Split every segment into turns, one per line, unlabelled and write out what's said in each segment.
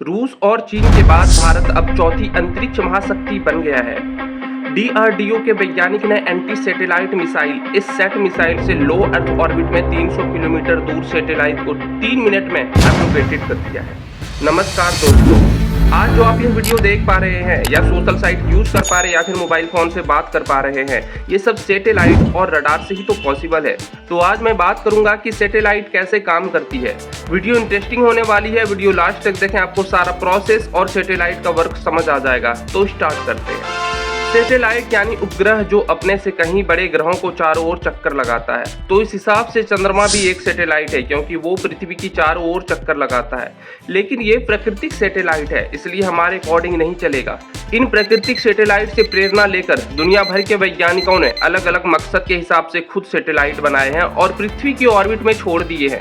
रूस और चीन के बाद भारत अब चौथी अंतरिक्ष महाशक्ति बन गया है। डीआरडीओ के वैज्ञानिक ने एंटी सैटेलाइट मिसाइल इस सेट मिसाइल से लो अर्थ ऑर्बिट में 300 किलोमीटर दूर सैटेलाइट को 3 मिनट में एब्रोगेटेड कर दिया है। नमस्कार दोस्तों, आज जो आप ये वीडियो देख पा रहे हैं या सोशल साइट यूज कर पा रहे हैं या फिर मोबाइल फोन से बात कर पा रहे हैं, ये सब सैटेलाइट और रडार से ही तो पॉसिबल है। तो आज मैं बात करूंगा कि सैटेलाइट कैसे काम करती है। वीडियो इंटरेस्टिंग होने वाली है, वीडियो लास्ट तक देखें, आपको सारा प्रोसेस और सैटेलाइट का वर्क समझ आ जाएगा। तो स्टार्ट करते हैं। सैटेलाइट यानी उपग्रह जो अपने से कहीं बड़े ग्रहों को चारों ओर चक्कर लगाता है। तो इस हिसाब से चंद्रमा भी एक सैटेलाइट है, क्योंकि वो पृथ्वी की चारों ओर चक्कर लगाता है। लेकिन ये प्राकृतिक सैटेलाइट है, इसलिए हमारे अकॉर्डिंग नहीं चलेगा। इन प्राकृतिक सैटेलाइट से प्रेरणा लेकर दुनिया भर के वैज्ञानिकों ने अलग अलग मकसद के हिसाब से खुद सैटेलाइट बनाए हैं और पृथ्वी की ऑर्बिट में छोड़ दिए हैं।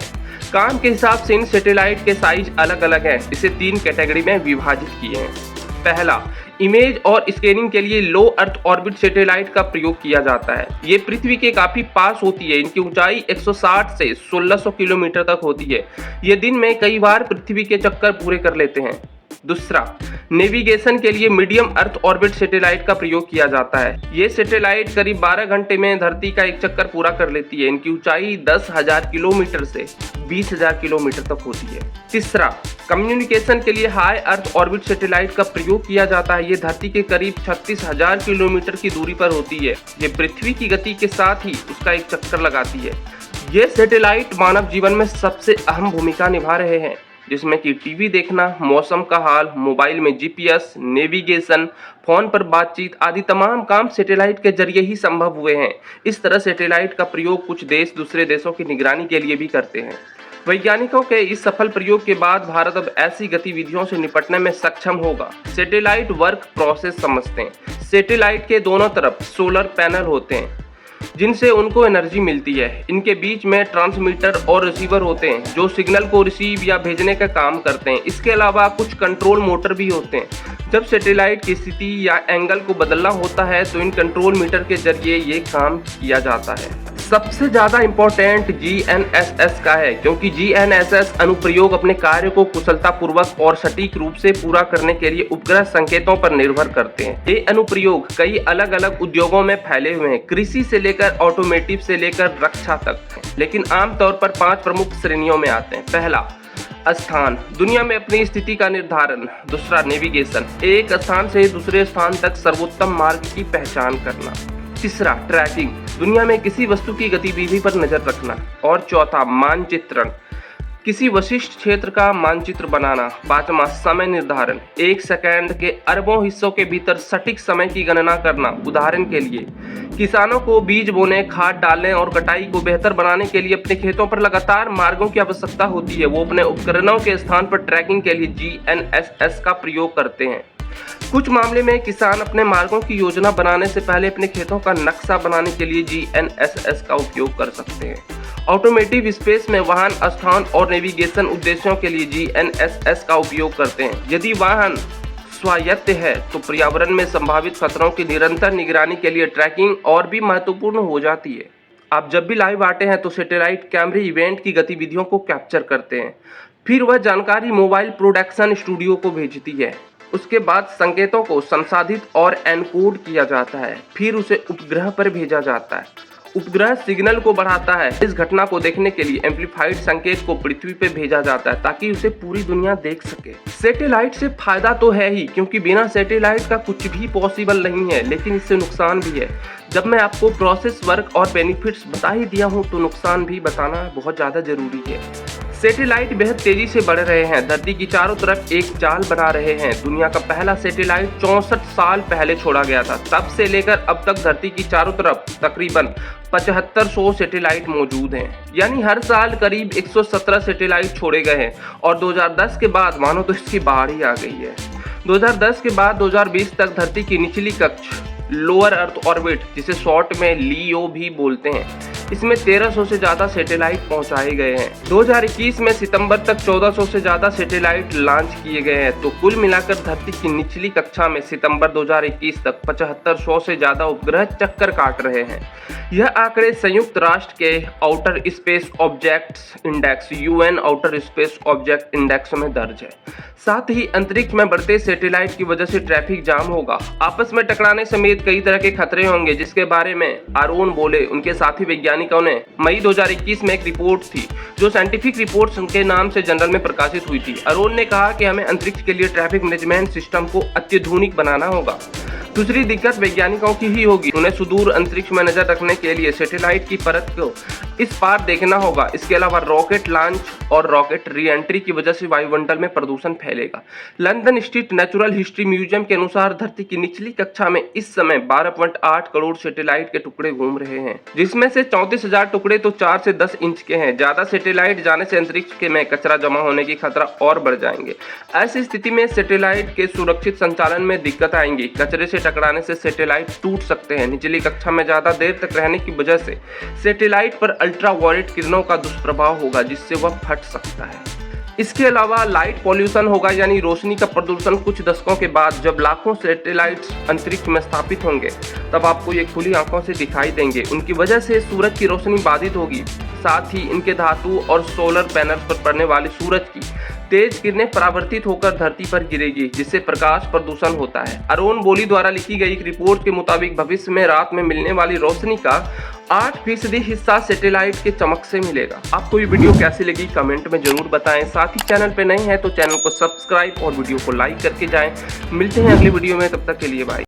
काम के हिसाब से इन सैटेलाइट के साइज अलग अलग हैं। इसे 3 कैटेगरी में विभाजित किए हैं। पहला, इमेज और स्कैनिंग के लिए लो अर्थ ऑर्बिट सैटेलाइट का प्रयोग किया जाता है। ये पृथ्वी के काफी पास होती है। इनकी ऊंचाई 160 से 1600 किलोमीटर तक होती है। ये दिन में कई बार पृथ्वी के चक्कर पूरे कर लेते हैं। दूसरा, नेविगेशन के लिए मीडियम अर्थ ऑर्बिट सैटेलाइट का प्रयोग किया जाता है। ये सैटेलाइट करीब 12 घंटे में धरती का एक चक्कर पूरा कर लेती है। इनकी ऊंचाई 10,000 किलोमीटर से 20,000 किलोमीटर तक होती है। तीसरा, कम्युनिकेशन के लिए हाई अर्थ ऑर्बिट सैटेलाइट का प्रयोग किया जाता है। ये धरती के करीब 36,000 किलोमीटर की दूरी पर होती है। ये पृथ्वी की गति के साथ ही उसका एक चक्कर लगाती है। ये सैटेलाइट मानव जीवन में सबसे अहम भूमिका निभा रहे हैं, जिसमें कि टीवी देखना, मौसम का हाल, मोबाइल में जीपीएस, नेविगेशन, फोन पर बातचीत आदि तमाम काम सैटेलाइट के जरिए ही संभव हुए हैं। इस तरह सैटेलाइट का प्रयोग कुछ देश दूसरे देशों की निगरानी के लिए भी करते हैं। वैज्ञानिकों के इस सफल प्रयोग के बाद भारत अब ऐसी गतिविधियों से निपटने में सक्षम होगा। सैटेलाइट वर्क प्रोसेस समझते हैं। सैटेलाइट के दोनों तरफ सोलर पैनल होते हैं, जिनसे उनको एनर्जी मिलती है। इनके बीच में ट्रांसमीटर और रिसीवर होते हैं, जो सिग्नल को रिसीव या भेजने का काम करते हैं। इसके अलावा कुछ कंट्रोल मोटर भी होते हैं। जब सैटेलाइट की स्थिति या एंगल को बदलना होता है तो इन कंट्रोल मीटर के जरिए ये काम किया जाता है। सबसे ज़्यादा इम्पोर्टेंट जीएनएसएस का है, क्योंकि जीएनएसएस अनुप्रयोग अपने कार्य को कुशलतापूर्वक और सटीक रूप से पूरा करने के लिए उपग्रह संकेतों पर निर्भर करते हैं। ये अनुप्रयोग कई अलग अलग उद्योगों में फैले हुए हैं, कृषि से लेकर ऑटोमेटिव से लेकर रक्षा तक, लेकिन आमतौर पर 5 प्रमुख श्रेणियों में आते हैं। पहला, स्थान, दुनिया में अपनी स्थिति का निर्धारण। दूसरा, नेविगेशन, एक स्थान से दूसरे स्थान तक सर्वोत्तम मार्ग की पहचान करना। तीसरा, ट्रैकिंग, दुनिया में किसी वस्तु की गतिविधि पर नजर रखना। और चौथा, मानचित्रण, किसी विशिष्ट क्षेत्र का मानचित्र बनाना। पांचवा, समय निर्धारण, 1 सेकंड के अरबों हिस्सों के भीतर सटीक समय की गणना करना। उदाहरण के लिए, किसानों को बीज बोने, खाद डालने और कटाई को बेहतर बनाने के लिए अपने खेतों पर लगातार मार्गों की आवश्यकता होती है। वो अपने उपकरणों के स्थान पर ट्रैकिंग के लिए जीएनएसएस का प्रयोग करते हैं। कुछ मामले में किसान अपने मार्गों की योजना बनाने से पहले अपने खेतों का नक्शा बनाने के लिए जीएनएसएस का उपयोग कर सकते हैं। ऑटोमेटिव स्पेस में वाहन स्थान और नेविगेशन उद्देश्यों के लिए जीएनएसएस का उपयोग करते हैं। यदि वाहन स्वायत्त है तो पर्यावरण में संभावित खतरों की निरंतर निगरानी के लिए ट्रैकिंग और भी महत्वपूर्ण हो जाती है। आप जब भी लाइव आते हैं तो सैटेलाइट कैमरे इवेंट की गतिविधियों को कैप्चर करते हैं। फिर वह जानकारी मोबाइल प्रोडक्शन स्टूडियो को भेजती है। उसके बाद संकेतों को संसाधित और एनकोड किया जाता है। फिर उसे उपग्रह पर भेजा जाता है। उपग्रह सिग्नल को बढ़ाता है। इस घटना को देखने के लिए एम्पलीफाइड संकेत को पृथ्वी पर भेजा जाता है, ताकि उसे पूरी दुनिया देख सके। सैटेलाइट से फायदा तो है ही, क्योंकि बिना सैटेलाइट का कुछ भी पॉसिबल नहीं है, लेकिन इससे नुकसान भी है। जब मैं आपको प्रोसेस, वर्क और बेनिफिट्स बता ही दिया हूँ, तो नुकसान भी बताना बहुत ज़्यादा जरूरी है। सैटेलाइट बेहद तेजी से बढ़ रहे हैं, धरती की चारों तरफ एक जाल बना रहे हैं। दुनिया का पहला सैटेलाइट 64 साल पहले छोड़ा गया था। तब से लेकर अब तक धरती की चारों तरफ तकरीबन 7500 सैटेलाइट मौजूद हैं। यानी हर साल करीब 117 सैटेलाइट छोड़े गए हैं। और 2010 के बाद मानो तो इसकी बाढ़ ही आ गई है। 2010 के बाद 2020 तक धरती की निचली कक्ष, लोअर अर्थ ऑर्बिट, जिसे शॉर्ट में लियो भी बोलते हैं, इसमें 1300 से ज़्यादा सैटेलाइट पहुंचाए गए हैं। 2021 में सितंबर तक 1400 से ज़्यादा सैटेलाइट लॉन्च किए गए हैं। तो कुल मिलाकर धरती की निचली कक्षा में सितंबर 2021 तक 7500 से ज़्यादा उपग्रह चक्कर काट रहे हैं। यह आंकड़े संयुक्त राष्ट्र के outer space objects index UN outer space object index में दर्ज है। साथ ही अंतरिक्ष में बढ़ते सैटेलाइट की वजह से ट्रैफिक जाम होगा, आपस में टकराने समेत कई तरह के खतरे होंगे, जिसके बारे में आरोन बोले उनके साथी वैज्ञानिकों ने मई 2021 में एक रिपोर्ट थी जो साइंटिफिक रिपोर्ट्स के नाम से जर्नल में प्रकाशित हुई थी। आरोन ने कहा कि हमें अंतरिक्ष के लिए ट्रैफिक मैनेजमेंट सिस्टम को अत्याधुनिक बनाना होगा। दूसरी दिक्कत वैज्ञानिकों की ही होगी, उन्हें सुदूर अंतरिक्ष में नजर रखने के लिए सैटेलाइट की परत को इस पार देखना होगा। इसके अलावा रॉकेट लॉन्च और रॉकेट री एंट्री की वजह से वायुमंडल में प्रदूषण फैलेगा। London street natural history museum के अनुसार धरती की निचली कक्षा में इस समय 12.8 करोड़ सैटेलाइट के टुकड़े घूम रहे हैं, जिसमें से 34,000 टुकड़े तो 4 से 10 इंच के हैं। ज्यादा सैटेलाइट जाने से अंतरिक्ष के में कचरा जमा होने की खतरा और बढ़ जाएंगे। ऐसी स्थिति में सैटेलाइट के सुरक्षित संचालन में दिक्कत आएंगी। कचरे से टकराने से सैटेलाइट टूट सकते हैं। निचली कक्षा में ज्यादा देर तक रहने की वजह से सैटेलाइट पर अल्ट्रावायलेट किरणों का दुष्प्रभाव होगा, जिससे वह फट सकता है। इसके अलावा लाइट पॉल्यूशन होगा, यानी रोशनी का प्रदूषण। कुछ दशकों के बाद जब लाखों सैटेलाइट्स अंतरिक्ष में स्थापित होंगे, तब आपको ये खुली आंखों से दिखाई देंगे। उनकी वजह से सूरज की रोशनी बाधित होगी। साथ ही इनके धातु और सोलर पैनल्स पर पड़ने वाली सूरज की तेज किरणें परावर्तित होकर धरती पर गिरेगी, जिससे प्रकाश प्रदूषण होता है। अरोन बोली द्वारा लिखी गई एक रिपोर्ट के मुताबिक भविष्य में रात में मिलने वाली रोशनी का 8% हिस्सा सैटेलाइट के चमक से मिलेगा। आपको ये वीडियो कैसी लगी कमेंट में जरूर बताएं। साथ ही चैनल पे नए हैं तो चैनल को सब्सक्राइब और वीडियो को लाइक करके जाएं। मिलते हैं अगले वीडियो में, तब तक के लिए बाय।